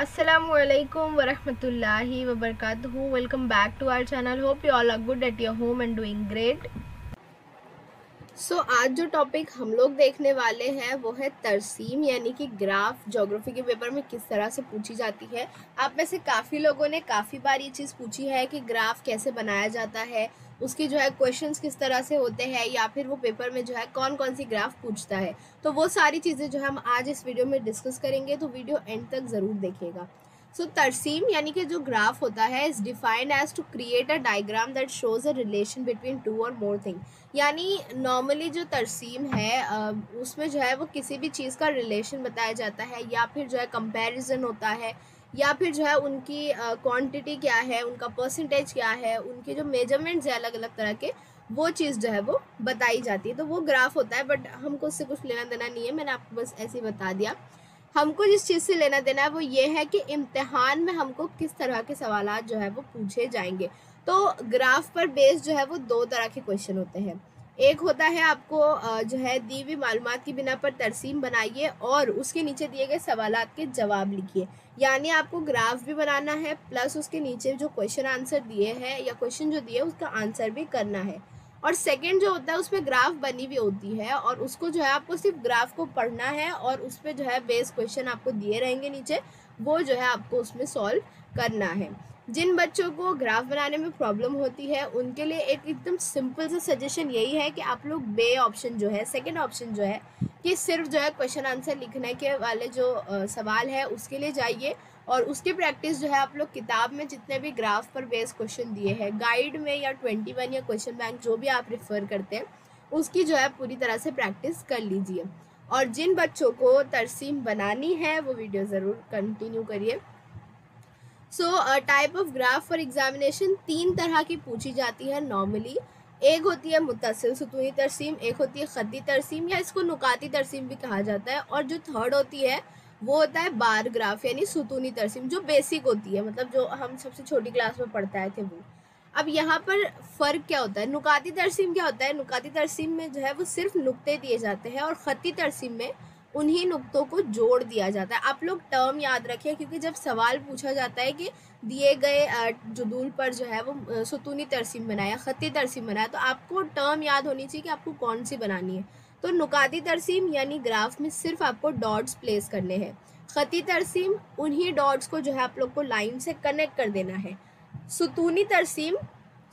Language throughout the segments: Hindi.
Assalamualaikum warahmatullahi wabarakatuh. Welcome back to our channel. Hope you all are good at your home and doing great. आज जो टॉपिक हम लोग देखने वाले हैं वो है तरसीम यानी कि ग्राफ। ज्योग्राफी के पेपर में किस तरह से पूछी जाती है। आप में से काफ़ी लोगों ने काफ़ी बार ये चीज़ पूछी है कि ग्राफ कैसे बनाया जाता है, उसकी जो है क्वेश्चंस किस तरह से होते हैं, या फिर वो पेपर में जो है कौन कौन सी ग्राफ पूछता है। तो वो सारी चीज़ें जो है हम आज इस वीडियो में डिस्कस करेंगे, तो वीडियो एंड तक ज़रूर देखिएगा। तरसीम यानी कि जो ग्राफ होता है is defined as to create a diagram that shows a relation between two और मोर थिंग। यानी नॉर्मली जो तरसीम है उसमें जो है वो किसी भी चीज़ का रिलेशन बताया जाता है, या फिर जो है कंपैरिजन होता है, या फिर जो है उनकी क्वांटिटी क्या है, उनका परसेंटेज क्या है, उनके जो मेजरमेंट्स है अलग अलग तरह के, वो चीज़ जो है वो बताई जाती है। तो वो ग्राफ होता है, बट हमको उससे कुछ लेना देना नहीं है, मैंने आपको बस ऐसे ही बता दिया। हमको जिस चीज़ से लेना देना है वो ये है कि इम्तिहान में हमको किस तरह के सवालात जो है वो पूछे जाएंगे। तो ग्राफ पर बेस्ड जो है वो दो तरह के क्वेश्चन होते हैं। एक होता है आपको जो है दी हुई मालूमात की बिना पर तरसीम बनाइए और उसके नीचे दिए गए सवालात के जवाब लिखिए। यानी आपको ग्राफ भी बनाना है प्लस उसके नीचे जो क्वेश्चन आंसर दिए हैं या क्वेश्चन जो दिए उसका आंसर भी करना है। और सेकंड जो होता है उसमें ग्राफ बनी हुई होती है और उसको जो है आपको सिर्फ ग्राफ को पढ़ना है और उस पर जो है बेस क्वेश्चन आपको दिए रहेंगे नीचे, वो जो है आपको उसमें सॉल्व करना है। जिन बच्चों को ग्राफ बनाने में प्रॉब्लम होती है उनके लिए एक एकदम सिंपल सा सजेशन यही है कि आप लोग बे ऑप्शन जो है, सेकंड ऑप्शन जो है कि सिर्फ जो है क्वेश्चन आंसर लिखने के वाले जो सवाल है उसके लिए जाइए, और उसकी प्रैक्टिस जो है आप लोग किताब में जितने भी ग्राफ पर बेस्ड क्वेश्चन दिए हैं गाइड में या 21 या क्वेश्चन बैंक जो भी आप रेफर करते हैं उसकी जो है पूरी तरह से प्रैक्टिस कर लीजिए। और जिन बच्चों को तरसीम बनानी है वो वीडियो ज़रूर कंटिन्यू करिए। Type of graph for examination तीन तरह की पूछी जाती है नॉर्मली। एक होती है मुत्तसिल सुतूनी तरसीम, एक होती है ख़त्ती तरसीम या इसको नुकाती तरसीम भी कहा जाता है, और जो थर्ड होती है वो होता है बार ग्राफ यानी सुतूनी तरसीम जो बेसिक होती है, मतलब जो हम सबसे छोटी क्लास में पढ़ते आए थे वो। अब यहाँ पर फ़र्क क्या होता है, नुकाती तरसीम क्या होता है, नुकाती तरसीम में जो है वो सिर्फ नुक्ते दिए जाते हैं और ख़त्ती तरसीम में उन्हीं नुक्तों को जोड़ दिया जाता है। आप लोग टर्म याद रखिए क्योंकि जब सवाल पूछा जाता है कि दिए गए जुदूल पर जो है वो सुतूनी तरसीम बनाया, ख़त्ती तरसीम बनाया, तो आपको टर्म याद होनी चाहिए कि आपको कौन सी बनानी है। तो नुकाती तरसीम यानी ग्राफ में सिर्फ आपको डॉट्स प्लेस करने हैं। ख़त्ती तरसीम उन्हीं डॉट्स को जो है आप लोग को लाइन से कनेक्ट कर देना है। सुतूनी तरसीम,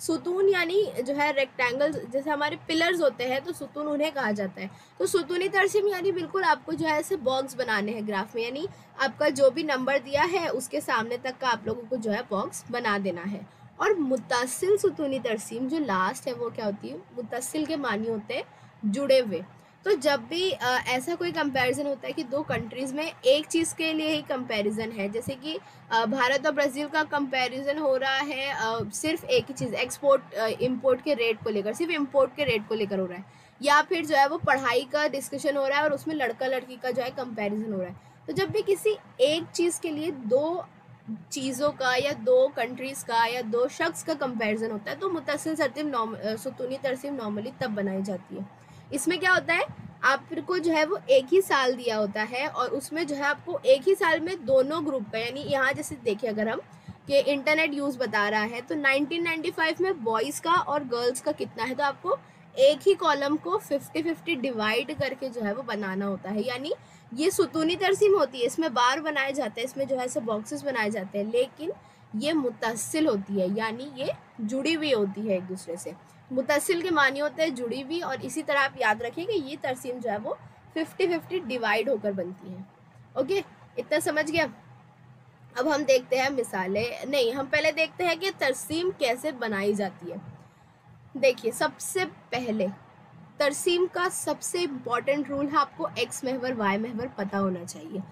सुतून यानी जो है रेक्टेंगल, जैसे हमारे पिलर्स होते हैं तो सुतून उन्हें कहा जाता है। तो सुतूनी तरसीम यानी बिल्कुल आपको जो है ऐसे बॉक्स बनाने हैं ग्राफ में, यानी आपका जो भी नंबर दिया है उसके सामने तक का आप लोगों को जो है बॉक्स बना देना है। और मुत्तसिल सुतूनी तरसीम जो लास्ट है वो क्या होती है, मुत्तसिल के मानी होते हैं जुड़े हुए। तो जब भी ऐसा कोई कंपैरिजन होता है कि दो कंट्रीज़ में एक चीज़ के लिए ही कंपैरिजन है, जैसे कि भारत और ब्राज़ील का कंपैरिजन हो रहा है सिर्फ एक ही चीज़ एक्सपोर्ट इंपोर्ट के रेट को लेकर, सिर्फ इंपोर्ट के रेट को लेकर हो रहा है, या फिर जो है वो पढ़ाई का डिस्कशन हो रहा है और उसमें लड़का लड़की का जो है कंपैरिजन हो रहा है। तो जब भी किसी एक चीज़ के लिए दो चीज़ों का या दो कंट्रीज़ का या दो शख्स का कंपैरिजन होता है तो मुत्तसिल सुतूनी तरसीम नॉर्मली तब बनाई जाती है। इसमें क्या होता है, आपको जो है वो एक ही साल दिया होता है और उसमें जो है आपको एक ही साल में दोनों ग्रुप का, यानी यहाँ जैसे देखिए अगर हम कि इंटरनेट यूज़ बता रहा है तो 1995 में बॉयज़ का और गर्ल्स का कितना है, तो आपको एक ही कॉलम को 50-50 डिवाइड करके जो है वो बनाना होता है। यानी ये सुतूनी तरसीम होती है, इसमें बार बनाए जाते हैं, इसमें जो है ऐसे बॉक्सेस बनाए जाते हैं, लेकिन ये मुत्तसिल होती है यानी ये जुड़ी हुई होती है एक दूसरे से। मुत्तसिल के मानी होते हैं जुड़ी हुई, और इसी तरह आप याद रखें कि ये तरसीम जो है वो 50-50 डिवाइड होकर बनती है। ओके, इतना समझ गया। अब हम देखते हैं मिसालें, नहीं हम पहले देखते हैं कि तरसीम कैसे बनाई जाती है। देखिए सबसे पहले तरसीम का सबसे इम्पॉर्टेंट रूल है आपको एक्स महवर वाई महवर पता होना चाहिए।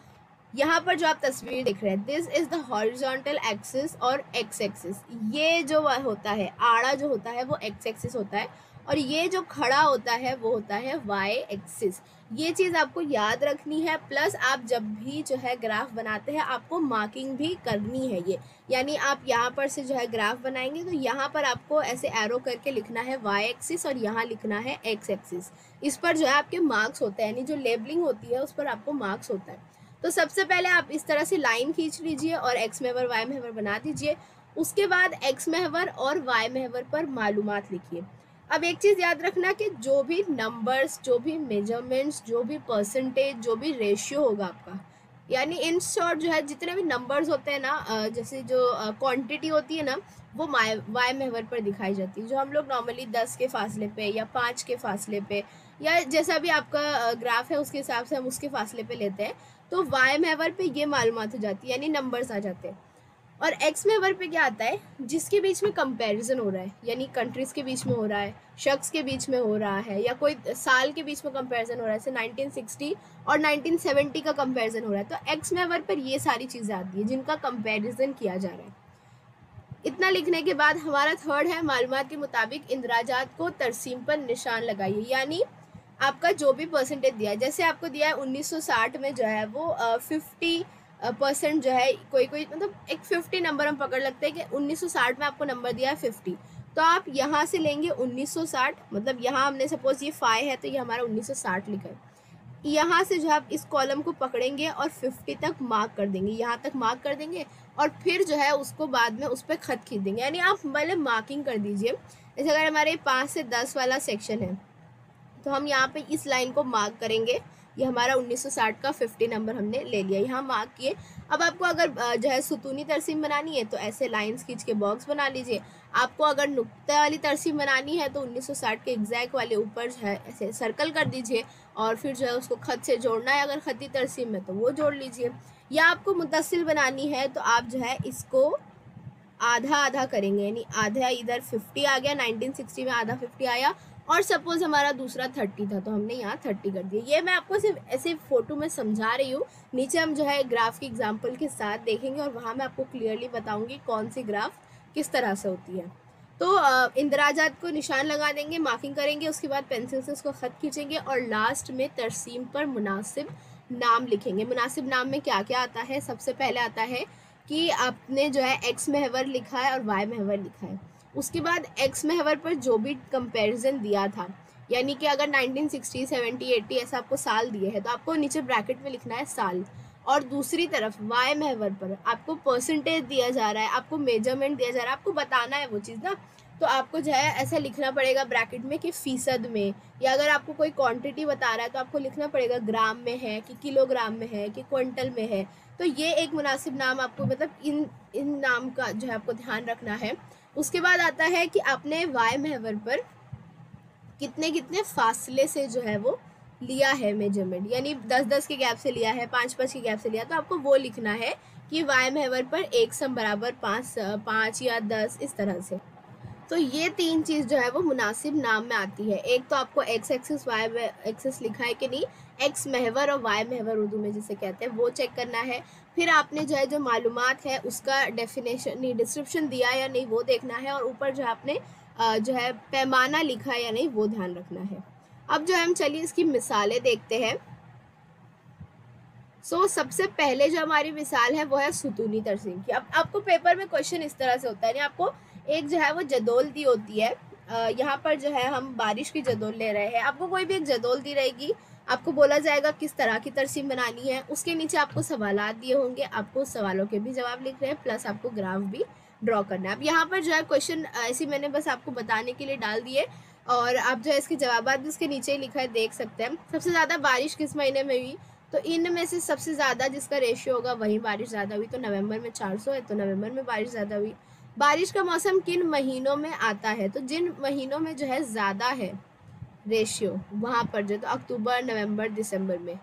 यहाँ पर जो आप तस्वीर देख रहे हैं this is the horizontal axis और एक्स एक्सिस, ये जो होता है आड़ा जो होता है वो एक्स एक्सिस होता है और ये जो खड़ा होता है वो होता है वाई एक्सिस। ये चीज़ आपको याद रखनी है, प्लस आप जब भी जो है ग्राफ बनाते हैं आपको मार्किंग भी करनी है ये, यानी आप यहाँ पर से जो है ग्राफ बनाएंगे तो यहाँ पर आपको ऐसे एरो करके लिखना है वाई एक्सिस और यहाँ लिखना है एक्स एक्सिस। इस पर जो है आपके मार्क्स होते हैं, यानी जो लेबलिंग होती है उस पर आपको मार्क्स होता है। तो सबसे पहले आप इस तरह से लाइन खींच लीजिए और एक्स महवर वाई महवर बना दीजिए। उसके बाद एक्स महवर और वाई महवर पर मालूमात लिखिए। अब एक चीज़ याद रखना कि जो भी नंबर्स, जो भी मेजरमेंट्स, जो भी परसेंटेज, जो भी रेशियो होगा आपका, यानी इन शॉर्ट जो है जितने भी नंबर्स होते हैं ना, जैसे जो क्वांटिटी होती है ना, वो वाई महवर पर दिखाई जाती है। जो हम लोग नॉर्मली 10 के फासले पे या 5 के फासले पे या जैसा भी आपका ग्राफ है उसके हिसाब से हम उसके फासले पे लेते हैं, तो वाई महवर पे ये मालूमात हो जाती है, यानी नंबर्स आ जाते हैं। और एक्स महवर पे क्या आता है, जिसके बीच में कंपैरिजन हो रहा है, यानी कंट्रीज़ के बीच में हो रहा है, शख्स के बीच में हो रहा है, या कोई साल के बीच में कंपैरिजन हो रहा है, जैसे 1960 और 1970 का कंपैरिजन हो रहा है, तो एक्स महवर पर ये सारी चीज़ें आती हैं जिनका कंपैरिजन किया जा रहा है। इतना लिखने के बाद हमारा थर्ड है, मालूमात के मुताबिक इंदराजात को तरसीम पर निशान लगाइए। यानी आपका जो भी परसेंटेज दिया है, जैसे आपको दिया है 1960 में जो है वो 50% जो है, कोई मतलब एक 50 नंबर हम पकड़ लगते हैं कि 1960 में आपको नंबर दिया है 50, तो आप यहाँ से लेंगे 1960, मतलब यहाँ हमने सपोज ये 5 है तो ये हमारा 1960 लिखा है। यहाँ से जो है आप इस कॉलम को पकड़ेंगे और 50 तक मार्क कर देंगे, यहाँ तक मार्क कर देंगे और फिर जो है उसको बाद में उस पर खत खींच देंगे। यानी आप पहले मार्किंग कर दीजिए। जैसे अगर हमारे 5 से 10 वाला सेक्शन है तो हम यहाँ पे इस लाइन को मार्क करेंगे। ये हमारा 1960 का 50 नंबर हमने ले लिया, यहाँ मार्क किए। अब आपको अगर जो है सुतूनी तरसीम बनानी है तो ऐसे लाइंस खींच के बॉक्स बना लीजिए। आपको अगर नुक्ते वाली तरसीम बनानी है तो 1960 के एग्जैक्ट वाले ऊपर जो है ऐसे सर्कल कर दीजिए और फिर जो है उसको खत से जोड़ना है, अगर खती तरसीम में तो वो जोड़ लीजिए। या आपको मुतसिल बनानी है तो आप जो है इसको आधा आधा करेंगे, यानी आधा इधर 50 आ गया, 1960 में आधा 50 आया, और सपोज हमारा दूसरा 30 था तो हमने यहाँ 30 कर दिया। ये मैं आपको सिर्फ ऐसे फोटो में समझा रही हूँ, नीचे हम जो है ग्राफ की एग्जांपल के साथ देखेंगे और वहाँ मैं आपको क्लियरली बताऊँगी कौन सी ग्राफ किस तरह से होती है। तो इंदराजात को निशान लगा देंगे, मार्किंग करेंगे, उसके बाद पेंसिल से उसको ख़त खींचेंगे और लास्ट में तरसीम पर मुनासिब नाम लिखेंगे। मुनासिब नाम में क्या क्या आता है, सबसे पहले आता है कि आपने जो है एक्स महवर लिखा है और वाई महवर लिखा है। उसके बाद एक्स महवर पर जो भी कंपैरिजन दिया था, यानी कि अगर 1960, 70, 80 ऐसा आपको साल दिए हैं तो आपको नीचे ब्रैकेट में लिखना है साल। और दूसरी तरफ वाई महवर पर आपको परसेंटेज दिया जा रहा है, आपको मेजरमेंट दिया जा रहा है, आपको बताना है वो चीज़ ना, तो आपको जो है ऐसा लिखना पड़ेगा ब्रैकेट में कि फ़ीसद में, या अगर आपको कोई क्वांटिटी बता रहा है तो आपको लिखना पड़ेगा ग्राम में है कि किलोग्राम में है कि क्विंटल में है। तो ये एक मुनासिब नाम आपको, मतलब इन नाम का जो है आपको ध्यान रखना है। उसके बाद आता है कि आपने वाई महवर पर कितने कितने फासले से जो है वो लिया है मेजरमेंट, यानी 10-10 के गैप से लिया है, 5-5 के गैप से लिया, तो आपको वो लिखना है कि वाई महवर पर एक सम बराबर 5 या 10 इस तरह से। तो ये तीन चीज़ जो है वो मुनासिब नाम में आती है। एक तो आपको एक्स एक्सिस वाई एक्सिस लिखा है कि नहीं, एक्स महवर और वाई महवर उर्दू में जिसे कहते हैं वो चेक करना है। फिर आपने जो है जो मालूमात है उसका डेफिनेशन नहीं, डिस्क्रिप्शन दिया या नहीं वो देखना है, और ऊपर जो है आपने जो है पैमाना लिखा है या नहीं वो ध्यान रखना है। अब जो है हम चलिए इसकी मिसालें देखते हैं। सबसे पहले जो हमारी मिसाल है वो है सुतूनी तरसीम की। अब आपको पेपर में क्वेश्चन इस तरह से होता है, आपको एक जो है वो जदोल दी होती है, यहाँ पर जो है हम बारिश की जदोल ले रहे हैं, आपको कोई भी एक जदोल दी रहेगी, आपको बोला जाएगा किस तरह की तरसीम बनानी है, उसके नीचे आपको सवालात दिए होंगे, आपको सवालों के भी जवाब लिख रहे हैं, प्लस आपको ग्राफ भी ड्रॉ करना है। अब यहाँ पर जो है क्वेश्चन ऐसे मैंने बस आपको बताने के लिए डाल दिए, और आप जो है इसके जवाब भी उसके नीचे ही लिखा है, देख सकते हैं। सबसे ज़्यादा बारिश किस महीने में हुई, तो इन में से सबसे ज़्यादा जिसका रेशियो होगा वही बारिश ज़्यादा हुई, तो नवंबर में 400 है तो नवंबर में बारिश ज़्यादा हुई। बारिश का मौसम किन महीनों में आता है, तो जिन महीनों में जो है ज़्यादा है रेशियो वहाँ पर जो, तो अक्टूबर, नवंबर, दिसंबर में।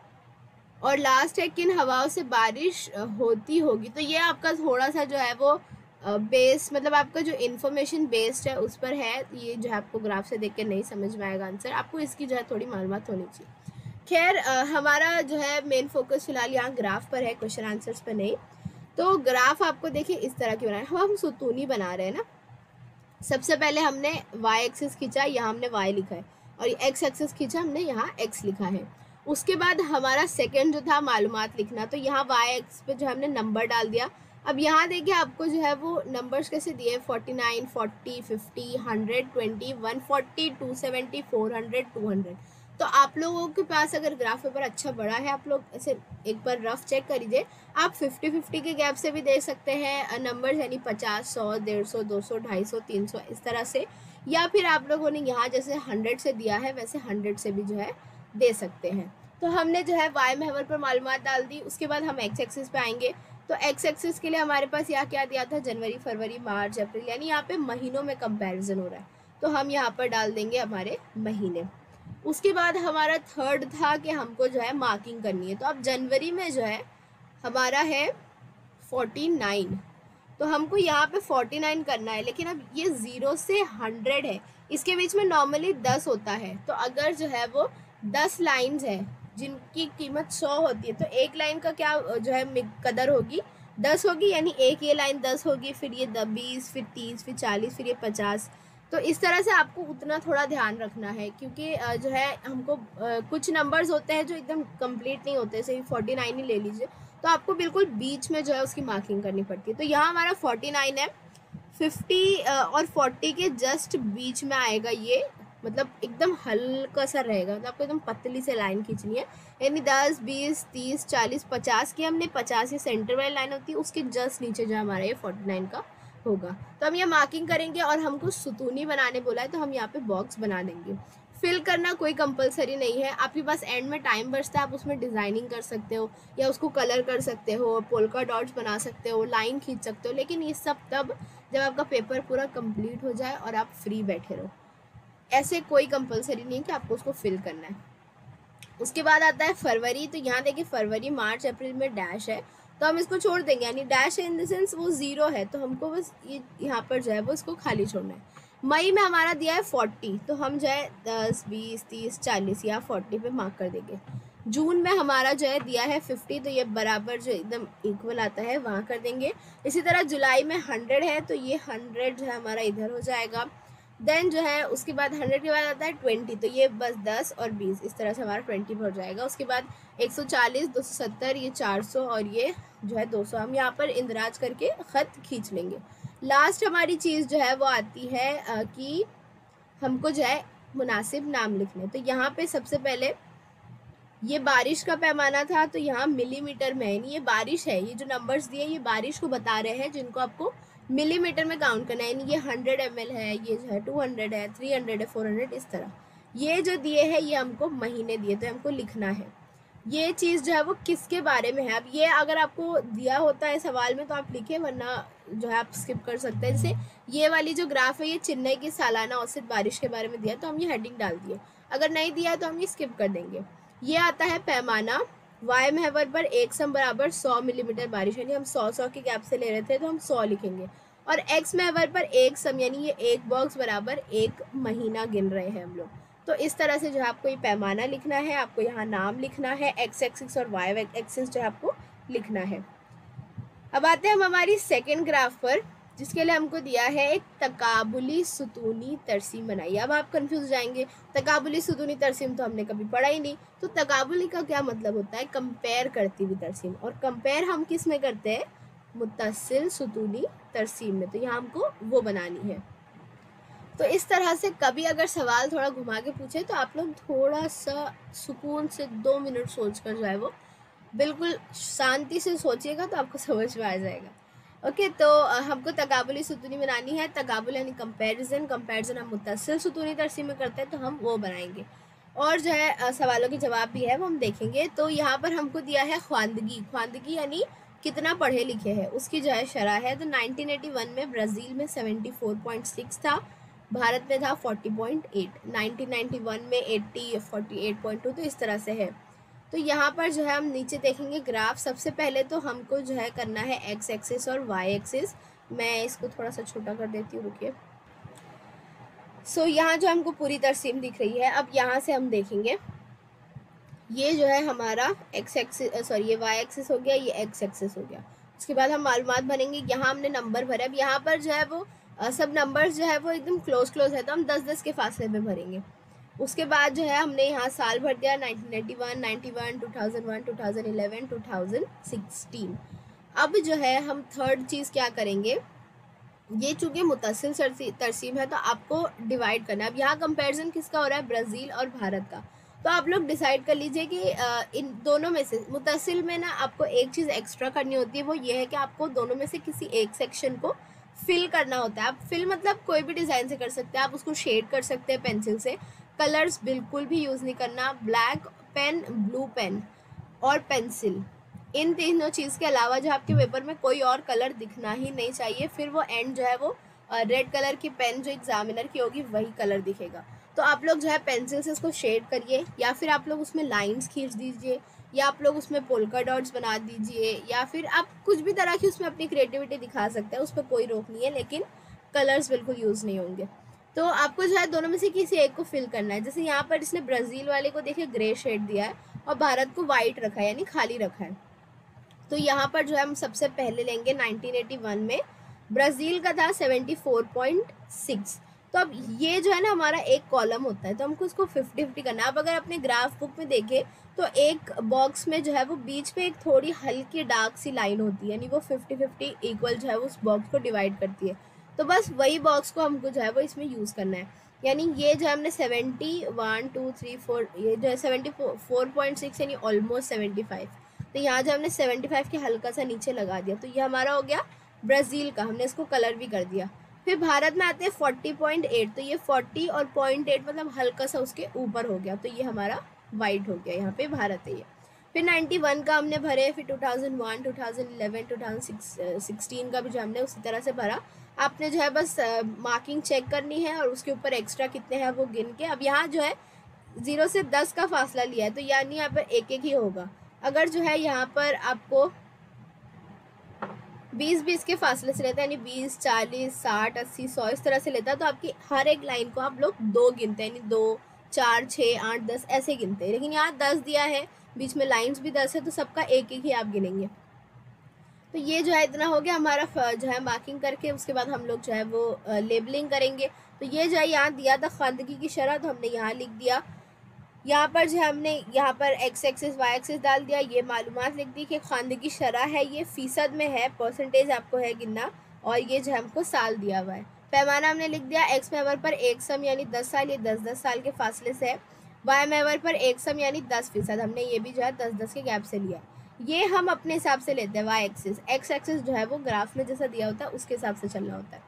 और लास्ट है किन हवाओं से बारिश होती होगी, तो ये आपका थोड़ा सा जो है वो बेस, मतलब आपका जो इन्फॉर्मेशन बेस्ड है उस पर है, ये जो है आपको ग्राफ से देख के नहीं समझ में आएगा आंसर, आपको इसकी जो है थोड़ी मालूमात होनी चाहिए। खैर हमारा जो है मेन फोकस फिलहाल यहाँ ग्राफ पर है, क्वेश्चन आंसर्स पर नहीं। तो ग्राफ आपको देखिए इस तरह की बनाए, हम सुतूनी बना रहे हैं ना। सबसे पहले हमने वाई एक्सिस खींचा, यहाँ हमने वाई लिखा है, और एक्स एक्सिस खींचा हमने, यहाँ एक्स लिखा है। उसके बाद हमारा सेकंड जो था मालूमात लिखना, तो यहाँ वाई एक्स पे जो हमने नंबर डाल दिया। अब यहाँ देखिए आपको जो है वो नंबर्स कैसे दिए, 49, 40, 50, 100, 20, 140, 270, 400, 200। तो आप लोगों के पास अगर ग्राफ पेपर अच्छा बड़ा है, आप लोग ऐसे एक बार रफ चेक कर लीजिए। आप 50-50 के गैप से भी दे सकते हैं नंबर, यानी 50, 100, 150, 200, 250, 300 इस तरह से, या फिर आप लोगों ने यहाँ जैसे 100 से दिया है वैसे 100 से भी जो है दे सकते हैं। तो हमने जो है वाई महवर पर मालूमात डाल दी। उसके बाद हम एक्स एक्सिस पे आएंगे। तो एक्स एक्सिस के लिए हमारे पास यहाँ क्या दिया था, जनवरी, फरवरी, मार्च, अप्रैल, यानी यहाँ पे महीनों में कंपैरिजन हो रहा है, तो हम यहाँ पर डाल देंगे हमारे महीने। उसके बाद हमारा थर्ड था कि हमको जो है मार्किंग करनी है। तो अब जनवरी में जो है हमारा है 49, तो हमको यहाँ पे 49 करना है। लेकिन अब ये 0 से 100 है, इसके बीच में नॉर्मली 10 होता है। तो अगर जो है वो 10 लाइन्स है जिनकी कीमत 100 होती है, तो एक लाइन का क्या जो है कदर होगी, 10 होगी, यानी एक ये लाइन 10 होगी, फिर ये 20, फिर 30, फिर 40, फिर ये 50। तो इस तरह से आपको उतना थोड़ा ध्यान रखना है, क्योंकि जो है हमको कुछ नंबर्स होते हैं जो एकदम कंप्लीट नहीं होते, जैसे 49 ही ले लीजिए, तो आपको बिल्कुल बीच में जो है उसकी मार्किंग करनी पड़ती है। तो यहाँ हमारा 49 है, 50 और 40 के जस्ट बीच में आएगा ये, मतलब एकदम हल्का सा रहेगा, मतलब आपको एकदम पतली से लाइन खींचनी है, यानी 10, 20, 30, 40, 50 की हमने 50 ये सेंटर वाली लाइन होती है, उसके जस्ट नीचे जो हमारा ये 49 का होगा। तो हम ये मार्किंग करेंगे, और हमको सुतूनी बनाने बोला है तो हम यहाँ पे बॉक्स बना देंगे। फिल करना कोई कंपलसरी नहीं है, आपके पास एंड में टाइम बचता है, आप उसमें डिज़ाइनिंग कर सकते हो या उसको कलर कर सकते हो, पोल्का डॉट्स बना सकते हो, लाइन खींच सकते हो, लेकिन ये सब तब जब आपका पेपर पूरा कंप्लीट हो जाए और आप फ्री बैठे रहो। ऐसे कोई कंपलसरी नहीं है कि आपको उसको फिल करना है। उसके बाद आता है फरवरी। तो यहाँ देखिए फरवरी, मार्च, अप्रैल में डैश है, तो हम इसको छोड़ देंगे, यानी डैश है इन द सेंस वो 0 है, तो हमको बस ये यहाँ पर जो है वो इसको खाली छोड़ना है। मई में हमारा दिया है 40, तो हम जो है 10, 20, 30, 40 या 40 पे मार्क कर देंगे। जून में हमारा जो है दिया है 50, तो ये बराबर जो एकदम इक्वल आता है वहाँ कर देंगे। इसी तरह जुलाई में 100 है, तो ये 100 जो है हमारा इधर हो जाएगा। देन जो है उसके बाद 100 के बाद आता है 20, तो ये बस 10 और 20 इस तरह से हमारा 20 हो जाएगा। उसके बाद 140, 270, ये 400 और ये जो है 200, हम यहाँ पर इंदराज करके ख़त खींच लेंगे। लास्ट हमारी चीज़ जो है वो आती है कि हमको जो है मुनासिब नाम लिखने। तो यहाँ पे सबसे पहले ये बारिश का पैमाना था, तो यहाँ मिलीमीटर में है, यानी ये बारिश है, ये जो नंबर्स दिए ये बारिश को बता रहे हैं जिनको आपको मिलीमीटर में काउंट करना है, यानी ये 100 ml है, ये जो है 200 है, 300 है, 400, इस तरह ये जो दिए हैं ये हमको महीने दिए, तो हमको लिखना है। ये चीज़ जो है वो किसके बारे में है, अब ये अगर आपको दिया होता है सवाल में तो आप लिखें, वरना जो है आप स्किप कर सकते हैं। जैसे ये वाली जो ग्राफ है ये चेन्नई की सालाना औसत बारिश के बारे में दिया, तो हम ये हेडिंग डाल दिए। अगर नहीं दिया तो हम ये स्किप कर देंगे। ये आता है पैमाना, वाई महवर पर एक सम बराबर 100 मिलीमीटर बारिश, यानी हम 100 के गैप से ले रहे थे तो हम 100 लिखेंगे। और एक्स महवर पर एक सम, यानी ये एक बॉक्स बराबर एक महीना गिन रहे हैं हम लोग। तो इस तरह से जो है आपको ये पैमाना लिखना है, आपको यहाँ नाम लिखना है, एक्स एक्सिस और वाई एक्सिस जो है आपको लिखना है। अब आते हैं हम हमारी सेकेंड ग्राफ पर, जिसके लिए हमको दिया है एक तकाबुली सुतूनी तरसीम बनाइए। अब आप कंफ्यूज हो जाएंगे, तकाबुली सुतूनी तरसीम तो हमने कभी पढ़ा ही नहीं। तो तकाबुली का क्या मतलब होता है, कंपेयर करती हुई तरसीम, और कंपेयर हम किस में करते हैं, मुत्तसिल सुतूनी तरसीम में। तो यहाँ हमको वो बनानी है। तो इस तरह से कभी अगर सवाल थोड़ा घुमा के पूछे तो आप लोग थोड़ा सा सुकून से 2 मिनट सोच कर जो है वो बिल्कुल शांति से सोचिएगा, तो आपको समझ में आ जाएगा। ओके, तो हमको तकाबुली सुतूनी बनानी है। तकाबुल यानी कंपैरिजन, कंपैरिजन हम मुत्तसिल सुतूनी तरसीम में करते हैं, तो हम वो बनाएंगे। और जो है सवालों के जवाब भी है वो हम देखेंगे। तो यहाँ पर हमको दिया है ख्वानदगी, ख्वानदगी यानी कितना पढ़े लिखे हैं, उसकी जो है शरह है। तो 1981 में ब्राज़ील में 74.6 था, भारत में था 40.8, 1991 में 80, 48.2, तो इस तरह से है। तो यहाँ पर जो है हम नीचे देखेंगे ग्राफ। सबसे पहले तो हमको जो है करना है एक्स एक्सिस और वाई एक्सिस। मैं इसको थोड़ा सा छोटा कर देती हूँ, रुकिए। सो यहाँ जो हमको पूरी तरसीम दिख रही है। अब यहाँ से हम देखेंगे, ये जो है हमारा एक्स एक्सिस, सॉरी ये वाई एक्सिस हो गया, ये एक्स एक्सिस हो गया। उसके बाद हम मालूमात भरेंगे। यहाँ हमने नंबर भरे। अब यहाँ पर जो है वो सब नंबर्स जो है वो एकदम क्लोज है, तो हम 10-10 के फासले में भरेंगे। उसके बाद जो है हमने यहाँ साल भर दिया 1981, 91, 2001, 2011, 2016। अब जो है हम थर्ड चीज़ क्या करेंगे, ये चूँकि मुत्तसिल तरसीम है तो आपको डिवाइड करना है। अब यहाँ कंपैरिजन किसका हो रहा है, ब्राज़ील और भारत का। तो आप लोग डिसाइड कर लीजिए कि इन दोनों में से मुत्तसिल में ना आपको एक चीज़ एक्स्ट्रा करनी होती है, वो ये है कि आपको दोनों में से किसी एक सेक्शन को फिल करना होता है। आप फिल मतलब कोई भी डिज़ाइन से कर सकते हैं, आप उसको शेड कर सकते हैं पेंसिल से। कलर्स बिल्कुल भी यूज़ नहीं करना। ब्लैक पेन, ब्लू पेन और पेंसिल, इन तीनों चीज़ के अलावा जो आपके पेपर में कोई और कलर दिखना ही नहीं चाहिए। फिर वो एंड जो है वो रेड कलर की पेन जो एग्जामिनर की होगी वही कलर दिखेगा। तो आप लोग जो है पेंसिल से इसको शेड करिए, या फिर आप लोग उसमें लाइंस खींच दीजिए, या आप लोग उसमें पोल्का डॉट्स बना दीजिए, या फिर आप कुछ भी तरह की उसमें अपनी क्रिएटिविटी दिखा सकते हैं, उस पर कोई रोक नहीं है, लेकिन कलर्स बिल्कुल यूज़ नहीं होंगे। तो आपको जो है दोनों में से किसी एक को फिल करना है। जैसे यहाँ पर इसने ब्राज़ील वाले को देखिए ग्रे शेड दिया है और भारत को वाइट रखा है, यानी खाली रखा है। तो यहाँ पर जो है हम सबसे पहले लेंगे 1981 में ब्राज़ील का था 74.6। तो अब ये जो है ना हमारा एक कॉलम होता है, तो हमको उसको 50-50 करना है। अब अगर अपने ग्राफ बुक में देखें तो एक बॉक्स में जो है वो बीच में एक थोड़ी हल्की डार्क सी लाइन होती है, यानी वो 50-50 इक्वल जो है उस बॉक्स को डिवाइड करती है। तो बस वही बॉक्स को हमको जो है वो इसमें यूज़ करना है। यानी ये जो हमने 71, 2, 3, 4, ये जो है 74.6 यानी ऑलमोस्ट 75। तो यहाँ जो हमने 75 के हल्का सा नीचे लगा दिया, तो ये हमारा हो गया ब्राज़ील का, हमने इसको कलर भी कर दिया। फिर भारत में आते हैं 40.8, तो ये 40 और 0.8 मतलब हल्का सा उसके ऊपर हो गया, तो ये हमारा वाइट हो गया, यहाँ पे भारत है ये। फिर 91 का हमने भरे, फिर 2001, 2011, 2016 का भी जो हमने उसी तरह से भरा। आपने जो है बस मार्किंग चेक करनी है और उसके ऊपर एक्स्ट्रा कितने हैं वो गिन के। अब यहाँ जो है 0 से 10 का फासला लिया है, तो यानी यहाँ पर एक एक ही होगा। अगर जो है यहाँ पर आपको 20-20 के फासले से लेता है, यानी 20, 40, 60, 80, 100 इस तरह से लेता है, तो आपकी हर एक लाइन को आप लोग 2 गिनते हैं, यानी 2, 4, 6, 8, 10 ऐसे गिनते हैं। लेकिन यहाँ 10 दिया है, बीच में लाइंस भी 10 है, तो सबका एक एक ही आप गिनेंगे। तो ये जो है इतना हो गया हमारा जो है मार्किंग करके। उसके बाद हम लोग जो है वो लेबलिंग करेंगे। तो ये जो है यहाँ दिया था खानदगी की शरह, तो हमने यहाँ लिख दिया। यहाँ पर जो हमने यहाँ पर एक्स एक्सिस वाई एक्सिस डाल दिया, ये मालूमात लिख दी कि खानदगी शरह है, ये फ़ीसद में है, परसेंटेज आपको है गिनना, और ये जो हमको साल दिया हुआ है। पैमाना हमने लिख दिया, एक्स महवर पर एक सम यानी 10 साल, ये 10-10 साल के फासले से है। वाई महवर पर एक सम यानी 10%, हमने ये भी जो है 10-10 के गैप से लिया। ये हम अपने हिसाब से लेते हैं वाई एक्सिस। एक्स एक्सिस जो है वो ग्राफ में जैसा दिया होता है उसके हिसाब से चलना होता है।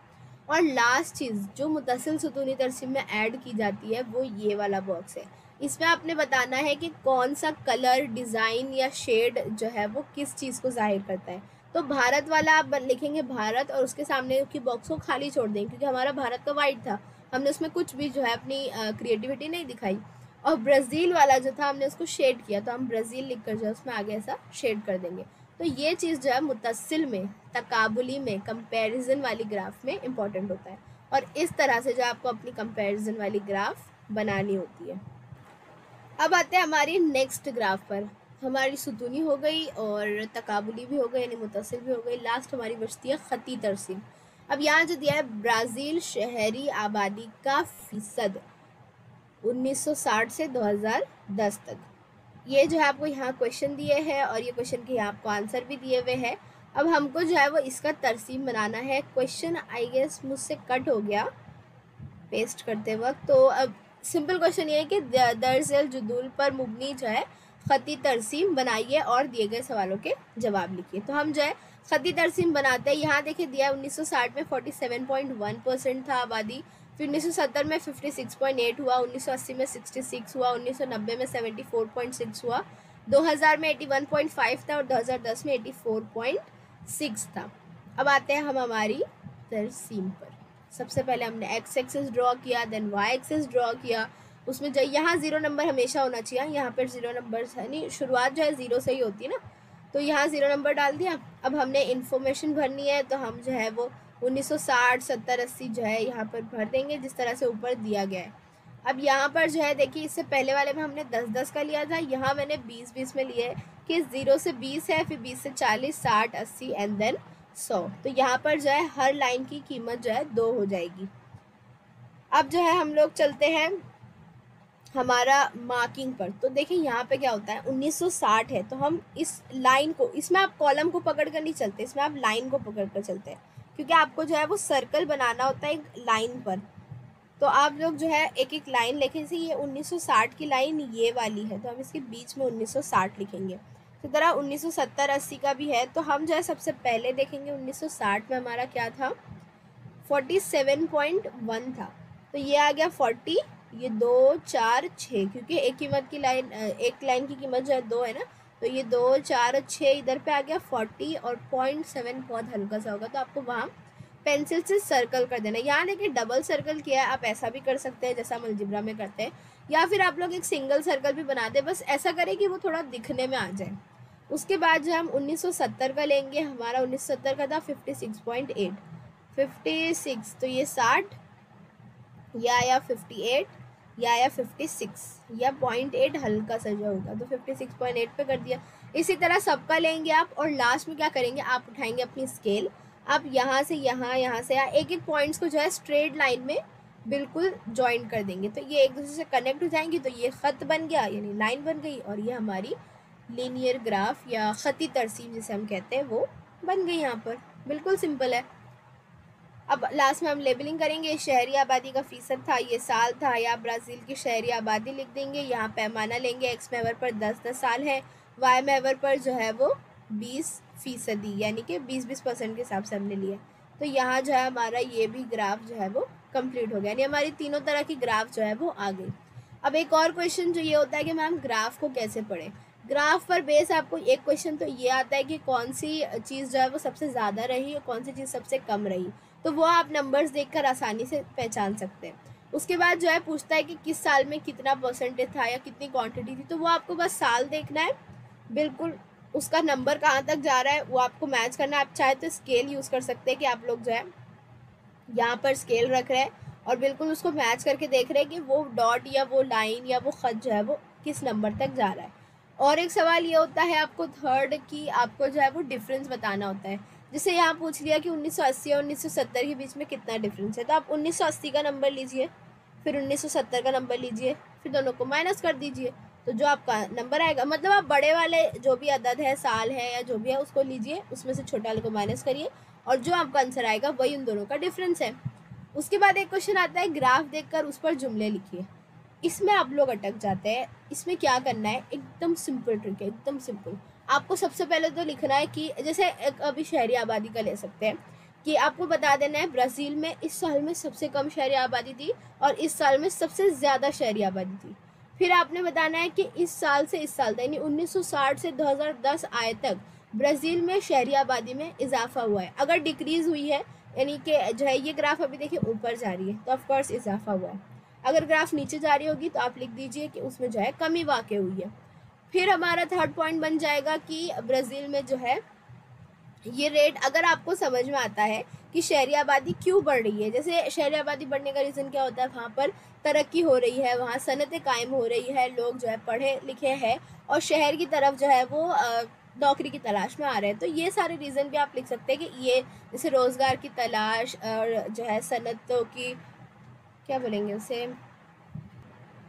और लास्ट चीज़ जो मुत्तसिल सुतूनी तरसीम में ऐड की जाती है वो ये वाला बॉक्स है। इसमें आपने बताना है कि कौन सा कलर, डिज़ाइन या शेड जो है वो किस चीज़ को ज़ाहिर करता है। तो भारत वाला आप लिखेंगे भारत और उसके सामने की बॉक्स को खाली छोड़ देंगे, क्योंकि हमारा भारत का वाइट था, हमने उसमें कुछ भी जो है अपनी क्रिएटिविटी नहीं दिखाई। और ब्राज़ील वाला जो था हमने उसको शेड किया, तो हम ब्राज़ील लिख कर जो है उसमें आगे ऐसा शेड कर देंगे। तो ये चीज़ जो है मुत्तसिल में, तकाबुली में, कंपैरिजन वाली ग्राफ में इम्पॉर्टेंट होता है। और इस तरह से जो आपको अपनी कंपैरिजन वाली ग्राफ बनानी होती है। अब आते हैं हमारी नेक्स्ट ग्राफ पर। हमारी सुतूनी हो गई और तकाबुली भी हो गई, यानी मुत्तसिल भी हो गई। लास्ट हमारी बचती है ख़ती तरसीम। अब यहाँ जो दिया है ब्राज़ील शहरी आबादी का फ़ीसद 1960 से 2010 तक। ये जो है आपको यहाँ क्वेश्चन दिए हैं और ये क्वेश्चन के यहाँ आपको आंसर भी दिए हुए हैं। अब हमको जो है वो इसका तरसीम बनाना है। क्वेश्चन आई गेस मुझसे कट हो गया पेस्ट करते वक्त। तो अब सिंपल क्वेश्चन ये है कि दरअसल जुदूल पर मुबनी जो है ख़ती तरसीम बनाइए और दिए गए सवालों के जवाब लिखिए। तो हम जो है ख़ती तरसीम बनाते हैं। यहाँ देखिए दिया 1960 में 47.1% था आबादी, फिर 1970 में 56.8 हुआ, 1980 में 66 हुआ, 1990 में 74.6 हुआ, 2000 में 81.5 था और 2010 में 84.6 था। अब आते हैं हम हमारी तरसीम पर। सबसे पहले हमने एक्स एक्सिस ड्रॉ किया, देन वाई एक्सिस ड्रॉ किया। उसमें जो यहाँ 0 नंबर हमेशा होना चाहिए, यहाँ पर 0 नंबर है नहीं, शुरुआत जो है 0 से ही होती है ना, तो यहाँ 0 नंबर डाल दिया। अब हमने इन्फॉर्मेशन भरनी है, तो हम जो है वो 1960, 70, 80 जो है यहाँ पर भर देंगे जिस तरह से ऊपर दिया गया है। अब यहाँ पर जो है देखिए इससे पहले वाले में हमने 10-10 का लिया था, यहाँ मैंने 20-20 में लिया है कि 0 से 20 है, फिर 20 से 40, 60, 80 एंड देन 100। तो यहाँ पर जो है हर लाइन की कीमत जो है 2 हो जाएगी। अब जो है हम लोग चलते हैं हमारा मार्किंग पर। तो देखिए यहाँ पे क्या होता है, 1960 है, तो हम इस लाइन को, इसमें आप कॉलम को पकड़ कर नहीं चलते, इसमें आप लाइन को पकड़ कर चलते हैं, क्योंकि आपको जो है वो सर्कल बनाना होता है एक लाइन पर। तो तो आप लोग जो है एक एक लाइन लिखें। जैसे ये 1960 की लाइन ये वाली है, तो हम इसके बीच में 1960 लिखेंगे। तो तरह 1970-80 का भी है, तो हम जो है सबसे पहले देखेंगे 1960 में हमारा क्या था, 47.1 था। तो ये आ गया 40, ये 2 4 6, क्योंकि एक कीमत की लाइन, एक लाइन की कीमत जो है 2 है ना, तो ये 2 4 6 इधर पे आ गया 40, और 0.7 बहुत हल्का सा होगा, तो आपको वहाँ पेंसिल से सर्कल कर देना। यहाँ देखिए डबल सर्कल किया है, आप ऐसा भी कर सकते हैं जैसा हम अलजेब्रा में करते हैं, या फिर आप लोग एक सिंगल सर्कल भी बना दें, बस ऐसा करें कि वो थोड़ा दिखने में आ जाए। उसके बाद जो हम 1970 का लेंगे, हमारा 1970 का था 56.8, 56, तो ये 60, या 58, या 56, या 0.8 हल्का सा जो होगा, तो 56.8 पे कर दिया। इसी तरह सबका लेंगे आप, और लास्ट में क्या करेंगे, आप उठाएंगे अपनी स्केल, आप यहाँ से यहाँ, यहाँ से यहाँ, एक एक पॉइंट्स को जो है स्ट्रेट लाइन में बिल्कुल ज्वाइन कर देंगे, तो ये एक दूसरे से कनेक्ट हो जाएंगी, तो ये ख़त बन गया, यानी लाइन बन गई, और ये हमारी लीनियर ग्राफ या ख़ती तरसीम जिसे हम कहते हैं वो बन गई यहाँ पर। बिल्कुल सिंपल है। अब लास्ट में हम लेबलिंग करेंगे। शहरी आबादी का फ़ीसद था, ये साल था, या ब्राज़ील की शहरी आबादी लिख देंगे। यहाँ पैमाना लेंगे, एक्स महवर पर 10-10 साल है, वाई महवर पर जो है वो 20%, यानी कि 20% के हिसाब से हमने लिया। तो यहाँ जो है हमारा ये भी ग्राफ जो है वो कंप्लीट हो गया, यानी हमारी तीनों तरह की ग्राफ जो है वो आ गई। अब एक और क्वेश्चन जो ये होता है कि मैम ग्राफ को कैसे पढ़ें। ग्राफ पर बेस आपको एक क्वेश्चन तो ये आता है कि कौन सी चीज़ जो है वो सबसे ज़्यादा रही और कौन सी चीज़ सबसे कम रही, तो वो आप नंबर्स देखकर आसानी से पहचान सकते हैं। उसके बाद जो है पूछता है कि किस साल में कितना परसेंटेज था या कितनी क्वांटिटी थी, तो वो आपको बस साल देखना है, बिल्कुल उसका नंबर कहाँ तक जा रहा है वो आपको मैच करना है। आप चाहे तो स्केल यूज़ कर सकते हैं कि आप लोग जो है यहाँ पर स्केल रख रहे हैं और बिल्कुल उसको मैच करके देख रहे हैं कि वो डॉट या वो लाइन या वो ख़त जो है वो किस नंबर तक जा रहा है। और एक सवाल ये होता है आपको थर्ड की, आपको जो है वो डिफरेंस बताना होता है। जैसे यहाँ पूछ लिया कि 1980 और 1970 के बीच में कितना डिफरेंस है, तो आप 1980 का नंबर लीजिए, फिर 1970 का नंबर लीजिए, फिर दोनों को माइनस कर दीजिए, तो जो आपका नंबर आएगा, मतलब आप बड़े वाले जो भी अदद है, साल है या जो भी है, उसको लीजिए, उसमें से छोटे वाले को माइनस करिए, और जो आपका आंसर आएगा वही उन दोनों का डिफरेंस है। उसके बाद एक क्वेश्चन आता है ग्राफ देखकर उस पर जुमले लिखिए। इसमें आप लोग अटक जाते हैं। इसमें क्या करना है, एकदम सिंपल ट्रिक है, एकदम सिंपल। आपको सबसे पहले तो लिखना है कि जैसे एक अभी शहरी आबादी का ले सकते हैं कि आपको बता देना है ब्राज़ील में इस साल में सबसे कम शहरी आबादी थी और इस साल में सबसे ज़्यादा शहरी आबादी थी। फिर आपने बताना है कि इस साल से इस साल तक, यानी 1960 से 2010 आए तक ब्राज़ील में शहरी आबादी में इजाफा हुआ है। अगर डिक्रीज़ हुई है, यानी कि जो है ये ग्राफ अभी देखिए ऊपर जा रही है, तो ऑफकोर्स इजाफा हुआ है। अगर ग्राफ नीचे जा रही होगी तो आप लिख दीजिए कि उसमें जो है कमी वाक़ई हुई है। फिर हमारा थर्ड पॉइंट बन जाएगा कि ब्राज़ील में जो है ये रेट, अगर आपको समझ में आता है कि शहरी आबादी क्यों बढ़ रही है, जैसे शहरी आबादी बढ़ने का रीज़न क्या होता है, वहाँ पर तरक्की हो रही है, वहाँ सनतें कायम हो रही है, लोग जो है पढ़े लिखे हैं और शहर की तरफ जो है वो नौकरी की तलाश में आ रहे हैं। तो ये सारे रीज़न भी आप लिख सकते हैं कि ये जैसे रोज़गार की तलाश और जो है सनतों की, क्या बोलेंगे उसे,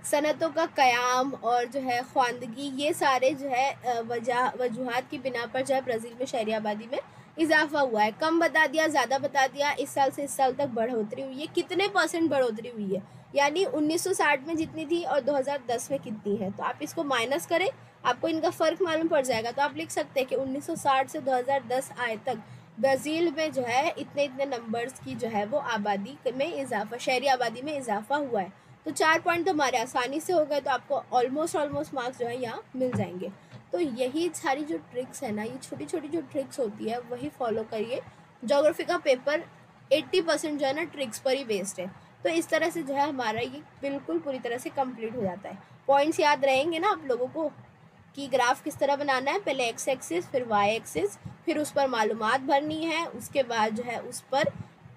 सनतों का क़याम और जो है ख्वानदगी, ये सारे जो है वजूहात की बिना पर जो है ब्राज़ील में शहरी आबादी में इजाफा हुआ है। कम बता दिया, ज़्यादा बता दिया, इस साल से इस साल तक बढ़ोतरी हुई है, कितने परसेंट बढ़ोतरी हुई है, यानी 1960 में जितनी थी और 2010 में कितनी है, तो आप इसको माइनस करें, आपको इनका फ़र्क मालूम पड़ जाएगा। तो आप लिख सकते हैं कि 1960 से 2010 आए तक ब्राज़ील में जो है इतने इतने नंबर्स की जो है वो आबादी में इजाफा, शहरी आबादी में इजाफा हुआ है। तो 4 पॉइंट तो हमारे आसानी से हो गए, तो आपको ऑलमोस्ट मार्क्स जो है यहाँ मिल जाएंगे। तो यही सारी जो ट्रिक्स है ना, ये छोटी छोटी जो ट्रिक्स होती है वही फॉलो करिए। ज्योग्राफी का पेपर 80% जो है ना ट्रिक्स पर ही बेस्ड है, तो इस तरह से जो है हमारा ये बिल्कुल पूरी तरह से कंप्लीट हो जाता है। पॉइंट्स याद रहेंगे ना आप लोगों को कि ग्राफ किस तरह बनाना है, पहले एक्स एक्सिस फिर वाई एक्सिस, फिर उस पर मालूमात भरनी है, उसके बाद जो है उस पर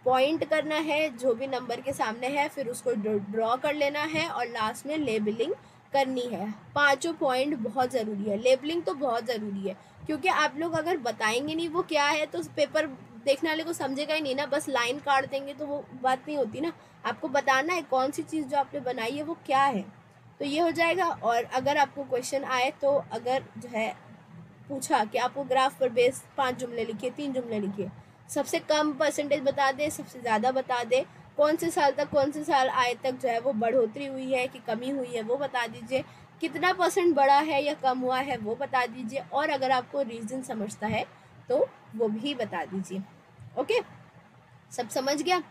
पॉइंट करना है जो भी नंबर के सामने है, फिर उसको ड्रॉ कर लेना है और लास्ट में लेबलिंग करनी है। पांचों पॉइंट बहुत ज़रूरी है, लेबलिंग तो बहुत ज़रूरी है, क्योंकि आप लोग अगर बताएंगे नहीं वो क्या है तो पेपर देखने वाले को समझेगा ही नहीं ना, बस लाइन काट देंगे तो वो बात नहीं होती ना। आपको बताना है कौन सी चीज़ जो आपने बनाई है वो क्या है, तो ये हो जाएगा। और अगर आपको क्वेश्चन आए तो अगर जो है पूछा कि आपको ग्राफ पर बेस 5 जुमले लिखिए, 3 जुमले लिखिए, सबसे कम परसेंटेज बता दे, सबसे ज़्यादा बता दे, कौन से साल तक कौन से साल आय तक जो है वो बढ़ोतरी हुई है कि कमी हुई है वो बता दीजिए, कितना % बढ़ा है या कम हुआ है वो बता दीजिए, और अगर आपको रीज़न समझता है तो वो भी बता दीजिए। ओके, सब समझ गया?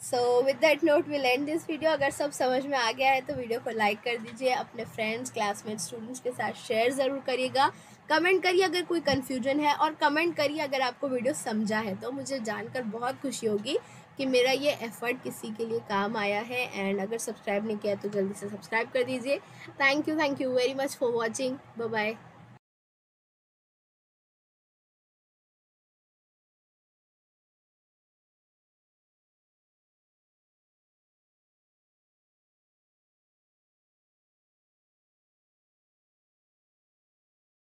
So with that note will and this video. अगर सब समझ में आ गया है तो वीडियो को लाइक कर दीजिए, अपने फ्रेंड्स, क्लासमेट, स्टूडेंट्स के साथ शेयर ज़रूर करिएगा। कमेंट करिए अगर कोई कन्फ्यूजन है, और कमेंट करिए अगर आपको वीडियो समझा है, तो मुझे जानकर बहुत खुशी होगी कि मेरा ये एफर्ट किसी के लिए काम आया है। एंड अगर सब्सक्राइब नहीं किया तो जल्दी से सब्सक्राइब कर दीजिए। Thank you very much for watching. Bye bye.